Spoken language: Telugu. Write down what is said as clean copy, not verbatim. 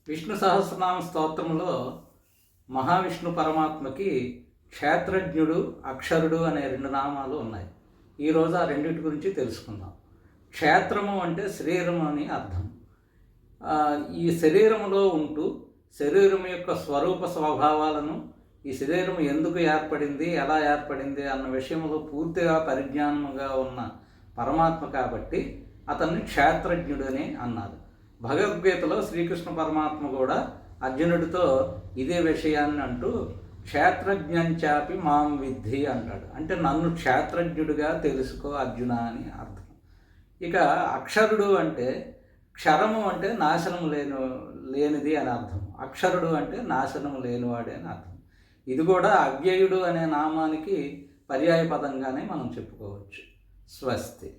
విష్ణు సహస్రనామ స్తోత్రంలో మహావిష్ణు పరమాత్మకి క్షేత్రజ్ఞుడు, అక్షరుడు అనే రెండు నామాలు ఉన్నాయి. ఈరోజు ఆ రెండింటి గురించి తెలుసుకుందాం. క్షేత్రము అంటే శరీరము అని అర్థం. ఈ శరీరములో ఉంటూ శరీరం యొక్క స్వరూప స్వభావాలను, ఈ శరీరం ఎందుకు ఏర్పడింది, ఎలా ఏర్పడింది అన్న విషయంలో పూర్తిగా పరిజ్ఞానముగా ఉన్న పరమాత్మ కాబట్టి అతన్ని క్షేత్రజ్ఞుడు అని అన్నారు. భగవద్గీతలో శ్రీకృష్ణ పరమాత్మ కూడా అర్జునుడితో ఇదే విషయాన్ని అంటూ క్షేత్రజ్ఞంచాపి మాం విద్ధి అంటాడు. అంటే నన్ను క్షేత్రజ్ఞుడిగా తెలుసుకో అర్జున అని అర్థం. ఇక అక్షరుడు అంటే క్షరము అంటే నాశనము లేనిది అని అర్థం. అక్షరుడు అంటే నాశనము లేనివాడే అని అర్థం. ఇది కూడా అవ్యయుడు అనే నామానికి పర్యాయ పదంగానే మనం చెప్పుకోవచ్చు. స్వస్తి.